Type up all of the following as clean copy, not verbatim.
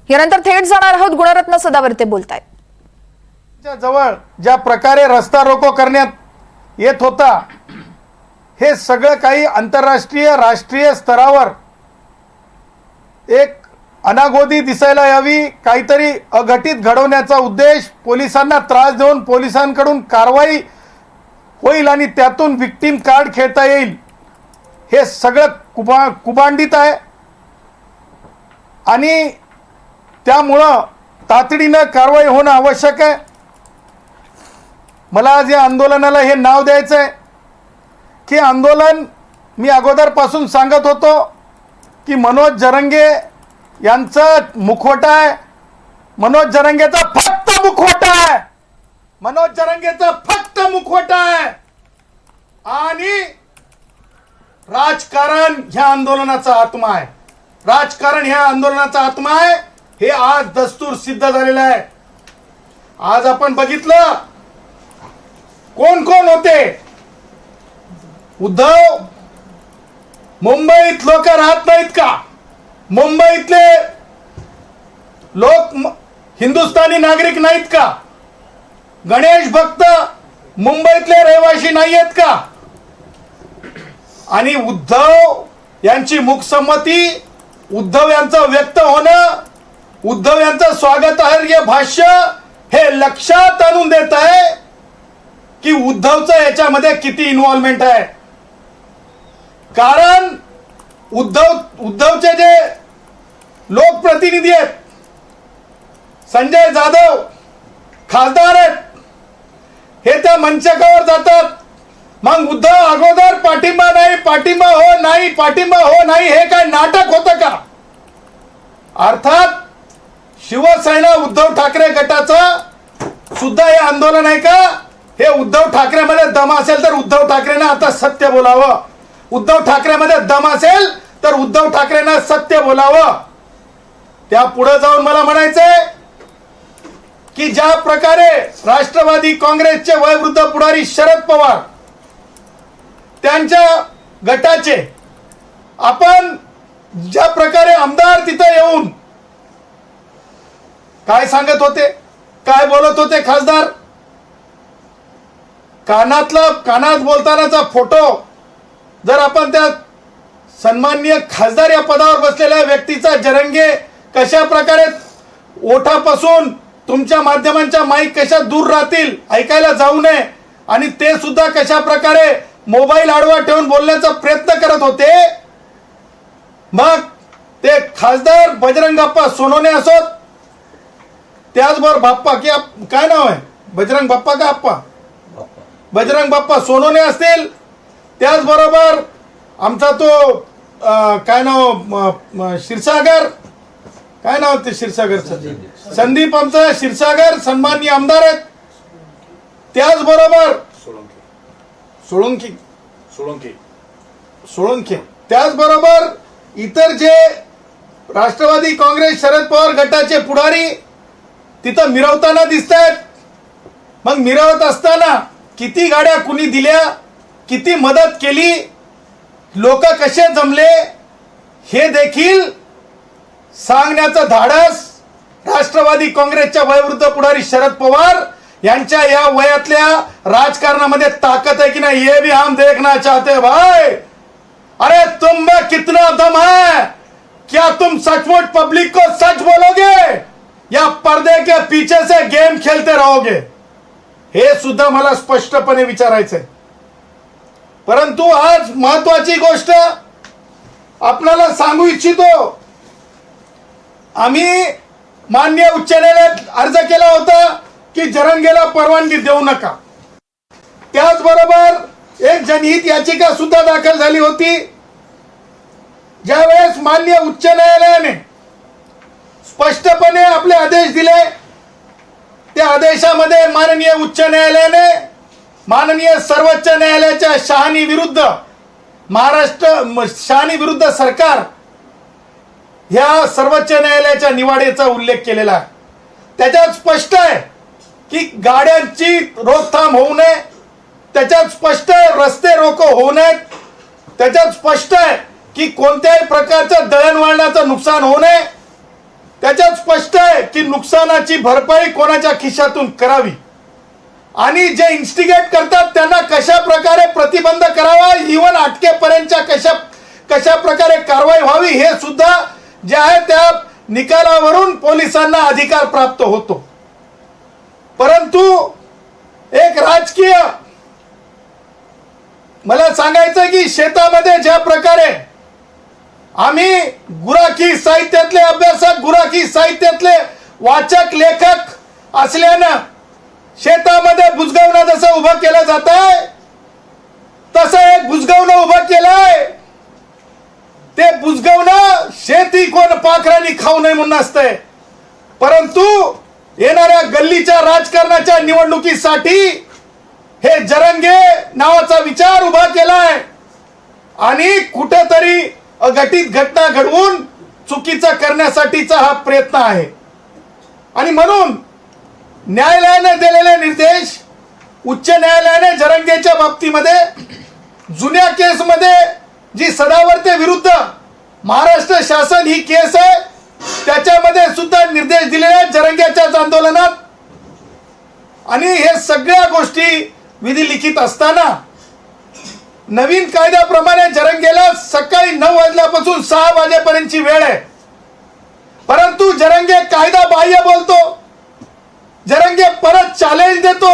यानंतर थेट जाणार आहोत गुणरत्न सदावर्ते बोलतायत। जवळ ज्या प्रकारे रस्ता रोको करण्यात येत होता, हे सगळं काही आंतरराष्ट्रीय राष्ट्रीय स्तरावर एक अनागोदी दिसायला यावी, काहीतरी अघटित घडवण्याचा उद्देश, पोलिसांना त्रास देऊन पोलिसांकडून कारवाई होईल आणि त्यातून विक्टीम कार्ड खेळता येईल, हे सगळं कुभांडित आहे। आणि त्यामुळं तातडीनं कारवाई होणं आवश्यक आहे। मला आज या आंदोलनाला हे नाव द्यायचं आहे की आंदोलन, मी अगोदरपासून सांगत होतो की मनोज जरंगे यांचं मुखवटा आहे, मनोज जरंगेचा फक्त मुखवटा आहे, मनोज जरंगेचा फक्त मुखवटा आहे आणि राजकारण ह्या आंदोलनाचा आत्मा आहे, राजकारण ह्या आंदोलनाचा आत्मा आहे। हे आज दस्तूर सिद्ध झालेलं आहे। आज आपण बघितलं कोण कोण होते। उद्धव, मुंबईत लोक राहत नाहीत का? मुंबईतले लोक हिंदुस्थानी नागरिक नाहीत का? गणेश भक्त मुंबईतले रहिवासी नाही आहेत का? आणि उद्धव यांची मूकसंमती, उद्धव यांचं व्यक्त होणं, उद्धव यांचं स्वागतार्ह भाष्य हे लक्षात आणून देत आहे की उद्धवचं याच्यामध्ये किती इन्व्हॉल्वमेंट आहे। कारण उद्धवचे जे लोकप्रतिनिधी आहेत, संजय जाधव खासदार आहेत, हे त्या मंचकावर जातात, मग उद्धव अगोदर पाठिंबा नाही, पाठिंबा हो नाही, पाठिंबा हो नाही, हे काय नाटक होतं का? अर्थात शिवसेना उद्धव ठाकरे गटाचा सुद्धा हे आंदोलन आहे का? हे उद्धव ठाकरेमध्ये दम असेल तर उद्धव ठाकरेंना आता सत्य बोलावं, उद्धव ठाकरेमध्ये दम असेल तर उद्धव ठाकरेंना सत्य बोलावं। त्या पुढे जाऊन मला म्हणायचंय की ज्या प्रकारे राष्ट्रवादी काँग्रेसचे वयोवृद्ध पुढारी शरद पवार त्यांच्या गटाचे आपण ज्या प्रकारे आमदार तिथे येऊन काय सांगत होते, काय बोलत होते खासदार, कानात बोलतानाचा फोटो जर आपण त्या सन्माननीय खासदार या पदावर बसलेल्या व्यक्तीचा, जरंगे कशा प्रकारे ओठापासून तुमच्या माध्यमांच्या माईक कशा दूर राहतील, ऐकायला जाऊ नये, आणि ते सुद्धा कशा प्रकारे मोबाईल आडवा ठेवून बोलण्याचा प्रयत्न करत होते। मग ते खासदार बजरंग बाप्पा सोनवणे असोत, त्याचबरोबर बाप्पा की काय नाव आहे, बजरंग बाप्पा का आप्पा, बजरंग बाप्पा सोनवणे असतील, त्याचबरोबर आमचा तो काय नाव क्षीरसागर, काय नाव ते क्षीरसागरचं, संदीप आमचा क्षीरसागर सन्माननीय आमदार आहेत, त्याचबरोबर सोळंके, त्याचबरोबर इतर जे राष्ट्रवादी काँग्रेस शरद पवार गटाचे पुढारी तिथं मिरवताना दिसत आहेत। मग मिरवत असताना किती गाड्या कुणी दिल्या, किती मदत केली, लोक कसे जमले, हे देखील सांगण्याचं धाडस राष्ट्रवादी काँग्रेसच्या वयोवृद्ध पुढारी शरद पवार यांच्या या वयातल्या राजकारणामध्ये ताकद है कि नहीं, ये भी हम देखना चाहते भाई। अरे तुम में कितना दम है? क्या तुम सचमुच पब्लिक को सच बोलोगे या पर्दे के पीछे से गेम खेलते रहोगे? हे सुद्धा मला स्पष्टपणे विचारायचंय। परंतु आज महत्वाची गोष्ट आपल्याला सांगू इच्छितो, आम्ही माननीय उच्च न्यायालयात अर्ज केला होता की जरंगेला परवानगी देऊ नका। त्याचबरोबर एक जनहित याचिका सुद्धा दाखल झाली होती। ज्यावेळेस माननीय उच्च न्यायालयाने स्पष्टपणे आपले आदेश दिले, त्या आदेशामध्ये माननीय उच्च न्यायालयाने माननीय सर्वोच्च न्यायालयाच्या शहानी विरुद्ध शहानी विरुद्ध सरकार ह्या सर्वोच्च न्यायालयाच्या निवाडेचा उल्लेख केलेला आहे। त्याच्यात स्पष्ट आहे की गाड्यांची रोकथाम होऊ नये, त्याच्यात स्पष्ट आहे रस्ते रोको होऊ नयेत, त्याच्यात स्पष्ट आहे की कोणत्याही प्रकारचं दळणवळणाचं नुकसान होऊ नये, त्याच्यात स्पष्ट आहे की नुकसानाची भरपाई कोणाच्या खिशातून करावी आणि जे इन्स्टिगेट करतात त्यांना कशा प्रकारे प्रतिबंध करावा, इव्हन अटकेपर्यंतच्या कशा प्रकारे कारवाई व्हावी हे सुद्धा जे आहे त्या निकालावरून पोलिसांना अधिकार प्राप्त होतो. परंतु एक राजकीय मला सांगायचं की शेतामध्ये ज्या प्रकारे आम्ही गुराखी साहित्यातले अभ्यासक, गुराखी साहित्यातले वाचक, लेखक असल्यानं शेतामध्ये बुजगावणं जसं उभं केलं जात आहे तसं एक बुजगावणं उभं केलंय. ते बुजगावणं शेती कोण पाखरांनी खाऊ नये म्हणून असतंय, परंतु येणाऱ्या गल्लीच्या राजकारणाच्या निवडणुकीसाठी हे जरंगे नावाचा विचार उभा केलाय आणि कुठेतरी अघटित घटना घडवून चुकीचं करण्यासाठीचा हा प्रयत्न आहे. आणि म्हणून न्यायालयाने दिलेले निर्देश, उच्च न्यायालयाने जरंगेच्या बाबतीमध्ये जुन्या केसमध्ये जी सदावर्ते विरुद्ध महाराष्ट्र शासन ही केस आहे त्याच्यामध्ये सुद्धा निर्देश दिलेले आहेत जरंगेच्याच आंदोलनात. आणि हे सगळ्या गोष्टी विधी लिखित असताना नवीन कायद्याप्रमाणे जरंगेला सकाळी 9 वाजल्यापासून 6 वाजेपर्यंतची वेळ आहे, परंतु जरंगे कायदा बाह्य बोलतो. जरंगे परत चॅलेंज देतो.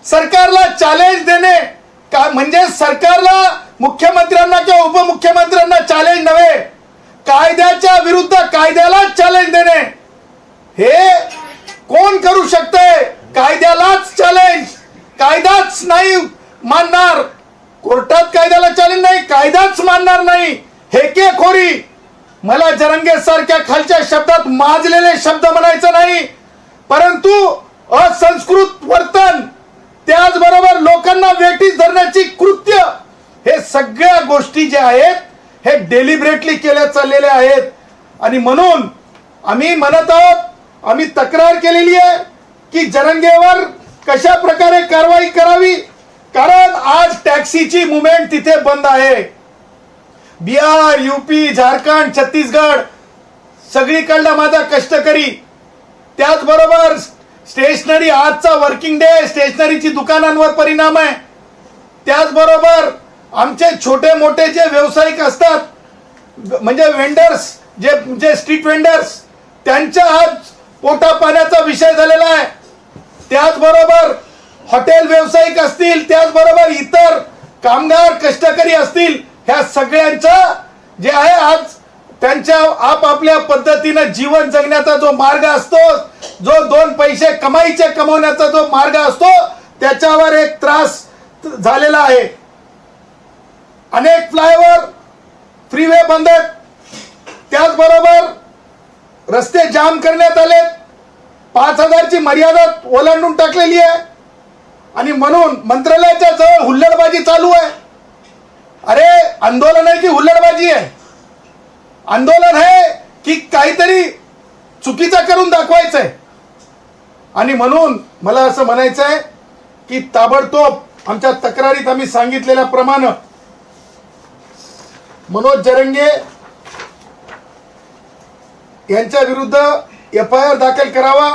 सरकारला चॅलेंज देणे का म्हणजे सरकारला, मुख्यमंत्र्यांना किंवा उपमुख्यमंत्र्यांना चॅलेंज नव्हे, कायद्याच्या विरुद्ध कायद्याला चॅलेंज देणे हे कोण करू शकते? कायद्यालाच चॅलेंज. कायदाच नाही मानणार, कोर्टात कायद्याला चॅलेंज नाही, कायदाच मानणार नाही. हेकेखोरी, मला जरंगे सारख्या खालच्या शब्दात माजलेले शब्द म्हणायचं नाही, परंतु असंस्कृत वर्तन, त्याचबरोबर लोकांना वेठीस धरण्याची कृत्य, हे सगळ्या गोष्टी ज्या आहेत हे डेलिब्रेटली केल्या चाललेल्या आहेत. आणि म्हणून आम्ही म्हणत आहोत, आम्ही तक्रार केलेली आहे की जरंगेवर कशा प्रकारे कारवाई करावी, कारण आज टॅक्सीची मुवमेंट तिथे बंद आहे. बिहार, यूपी, झारखंड, छत्तीसगड सगळीकडला माझा कष्टकरी, त्याचबरोबर स्टेशनरी, आजचा वर्किंग डे, स्टेशनरीची दुकानांवर परिणाम आहे. त्याचबरोबर आमचे छोटे मोठे जे व्यावसायिक असतात म्हणजे वेंडर्स, जे स्ट्रीट वेंडर्स, त्यांच्या आज पोटा पाण्याचा विषय झालेला आहे. त्याचबरोबर हॉटेल व्यावसायिक असतील, त्याचबरोबर इतर कामगार कष्टकरी असतील, ह्या सगळ्यांचा जे आहे आज त्यांच्या आपापल्या पद्धतीनं जीवन जगण्याचा जो मार्ग असतो, जो 2 पैसे कमवण्याचा जो मार्ग असतो, त्याच्यावर एक त्रास झालेला आहे. अनेक फ्लायओव्हर, फ्रीवे बंद आहेत, त्याचबरोबर रस्ते जाम करण्यात आले, 5000ची मर्यादा ओलांडून टाकलेली आहे. आणि म्हणून मंत्रालयाच्या जवळ हुल्लडबाजी चालू आहे. अरे आंदोलन आहे की हुल्लडबाजी आहे? आंदोलन आहे की काहीतरी चुकीचं करून दाखवायचं आहे? आणि म्हणून मला असं म्हणायचं आहे की ताबडतोब आमच्या तक्रारीत आम्ही सांगितलेल्याप्रमाणे मनोज जरंगे यांच्या विरुद्ध FIR दाखल करावा.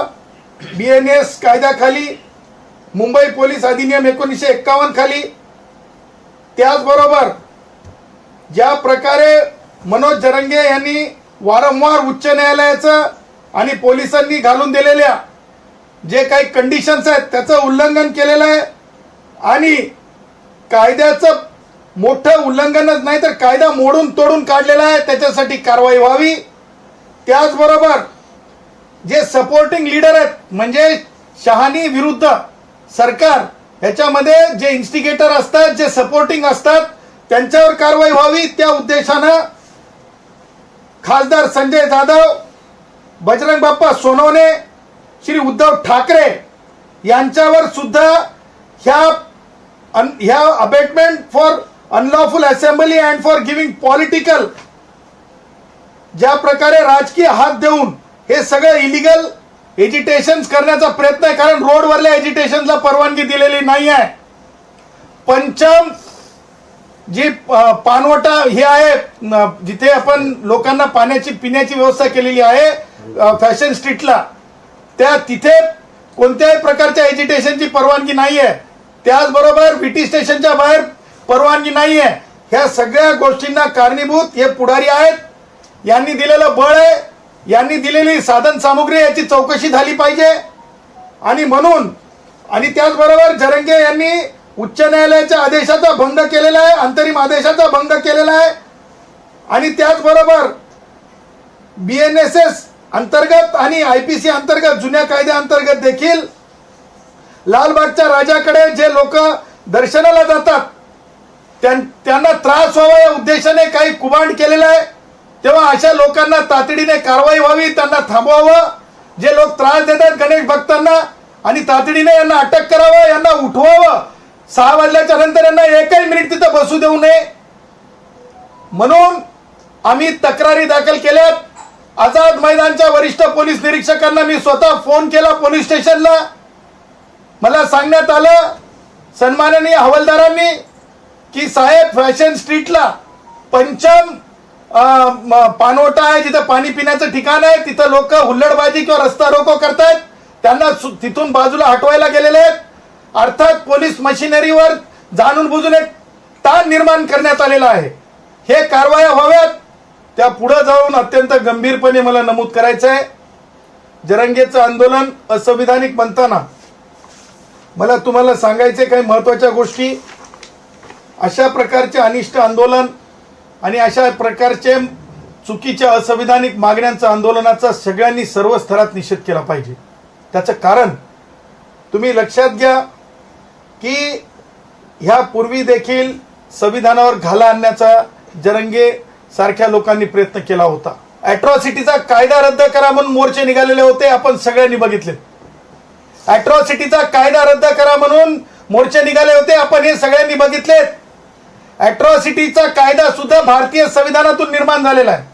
BNS कायद्याखाली, मुंबई पोलीस अधिनियम 1951 खाली. त्याचबरोबर ज्या प्रकारे मनोज जरंगे यांनी वारंवार उच्च न्यायालयाचं आणि पोलिसांनी घालून दिलेल्या जे काही कंडिशन्स आहेत त्याचं उल्लंघन केलेलं आहे आणि कायद्याचं मोठं उल्लंघनच नाही तर कायदा मोडून तोडून काढलेला आहे, त्याच्यासाठी कारवाई व्हावी. त्याचबरोबर जे सपोर्टिंग लीडर आहेत म्हणजे शहानी विरुद्ध सरकार, ह्याच्यामध्ये जे इन्स्टिगेटर असतात, जे सपोर्टिंग असतात, त्यांच्यावर कारवाई व्हावी. त्या उद्देशानं खासदार संजय जाधव, बजरंग बाप्पा सोनवणे, श्री उद्धव ठाकरे यांच्यावर सुद्धा ह्या abetment for unlawful assembly and for giving political, ज्या प्रकारे राजकीय हात देऊन हे सगळं इलिगल एजिटेशन करण्याचा प्रयत्न आहे, कारण रोडवरल्या एजिटेशनला परवानगी दिलेली नाही आहे. पंचम जी पाणवटा हे आहे जिथे आपण लोकांना पाण्याची पिण्याची व्यवस्था केलेली आहे फॅशन स्ट्रीटला, त्या तिथे कोणत्याही प्रकारच्या एजिटेशनची परवानगी नाही आहे. त्याचबरोबर VT स्टेशनच्या बाहेर परवानगी नाही आहे. ह्या सगळ्या गोष्टींना कारणीभूत हे पुढारी आहेत. यांनी दिलेलं बळ आहे, यांनी दिलेली साधन सामुग्री, याची चौकशी झाली पाहिजे. आणि म्हणून आणि त्याचबरोबर जरंगे यांनी उच्च न्यायालयाच्या आदेशाचा भंग केलेला आहे, अंतरिम आदेशाचा भंग केलेला आहे. आणि त्याचबरोबर BNSS अंतर्गत आणि IPC अंतर्गत जुन्या कायद्याअंतर्गत देखील लालबागच्या राजाकडे जे लोक दर्शनाला जातात त्यांना त्रास व्हावा या उद्देशाने काही कुभांड केलेलं आहे. तेव्हा अशा लोकांना तातडीने कारवाई व्हावी, त्यांना थांबवावं. जे लोक त्रास देतात गणेश भक्तांना, आणि तातडीने यांना अटक करावं, यांना उठवावं. 6 वाजल्याच्या नंतर यांना एकही मिनिट तिथं बसू देऊ नये. म्हणून आम्ही तक्रारी दाखल केल्यात. आझाद मैदानच्या वरिष्ठ पोलीस निरीक्षकांना मी स्वतः फोन केला पोलीस स्टेशनला. मला सांगण्यात आलं सन्माननीय हवालदारांनी की साहेब फॅशन स्ट्रीटला पंचम पाणवटा आहे, जिथं पाणी पिण्याचं ठिकाण आहे, तिथं लोक हुल्लडबाजी किंवा रस्ता रोको करतायत, त्यांना तिथून बाजूला हटवायला गेलेले आहेत. अर्थात पोलीस मशिनरीवर जाणून बुजून एक ताण निर्माण करण्यात आलेला आहे. हे कारवाया व्हाव्यात. त्या पुढे जाऊन अत्यंत गंभीरपणे मला नमूद करायचं आहे, जरंगेचं आंदोलन असंविधानिक म्हणताना मला तुम्हाला सांगायचे काही महत्त्वाच्या गोष्टी. अशा प्रकारचे अनिष्ट आंदोलन आणि अशा प्रकारचे चुकीच्या असंविधानिक मागण्यांचा आंदोलनाचा सगळ्यांनी सर्व स्तरात निषेध केला पाहिजे. त्याचं कारण तुम्ही लक्षात घ्या की ह्यापूर्वी देखील संविधानावर घाला आणण्याचा जरंगे सारख्या लोकांनी प्रयत्न केला होता. अॅट्रॉसिटीचा कायदा रद्द करा म्हणून मोर्चे निघालेले होते, आपण सगळ्यांनी बघितले. अॅट्रॉसिटीचा कायदा रद्द करा म्हणून मोर्चे निघाले होते, आपण हे सगळ्यांनी बघितले. अॅट्रॉसिटीचा कायदा सुद्धा भारतीय संविधानातून निर्माण झालेला आहे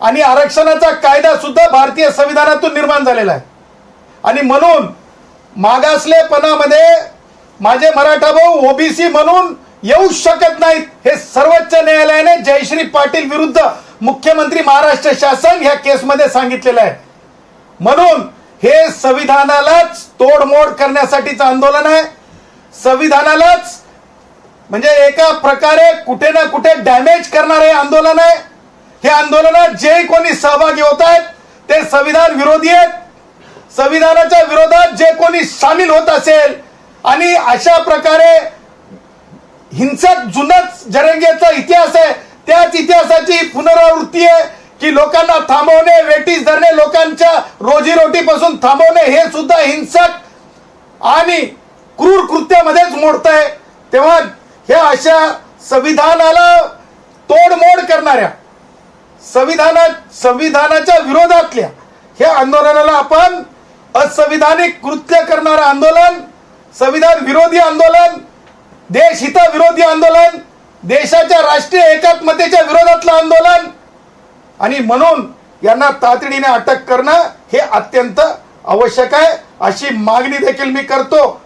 आणि आरक्षणाचा कायदा सुद्धा भारतीय संविधानातून निर्माण झालेला आहे. आणि म्हणून मागासलेपणामध्ये माझे मराठा भाऊ OBC म्हणून येऊ शकत नाहीत, हे सर्वोच्च न्यायालयाने जयश्री पाटील विरुद्ध मुख्यमंत्री महाराष्ट्र शासन ह्या केसमध्ये सांगितलेलं आहे. म्हणून हे संविधानालाच तोडमोड करण्यासाठीचं आंदोलन आहे. संविधानालाच म्हणजे एका प्रकारे कुठे ना कुठे डॅमेज करणारे आंदोलन आहे. हे आंदोलनात जे कोणी सहभागी होत आहेत ते संविधान विरोधी आहेत. संविधानाच्या विरोधात जे कोणी सामील होत असेल आणि अशा प्रकारे हिंसक जुनाच जरंगेचा इतिहास आहे, त्याच इतिहासाची पुनरावृत्ती आहे की लोकांना थांबवणे, वेटीस धरणे, लोकांच्या रोजीरोटीपासून थांबवणे हे सुद्धा हिंसक आणि क्रूर कृत्यामध्येच मोडत आहे. तेव्हा ह्या अशा संविधानाला तोडमोड करणाऱ्या संविधानाच्या विरोधातल्या ह्या आंदोलनाला आपण असंविधानिक कृत्य करणारं आंदोलन, संविधान विरोधी आंदोलन, देशहितविरोधी आंदोलन, देशाच्या राष्ट्रीय एकात्मतेच्या विरोधातलं आंदोलन, आणि म्हणून यांना तातडीने अटक करणं हे अत्यंत आवश्यक आहे अशी मागणी देखील मी करतो.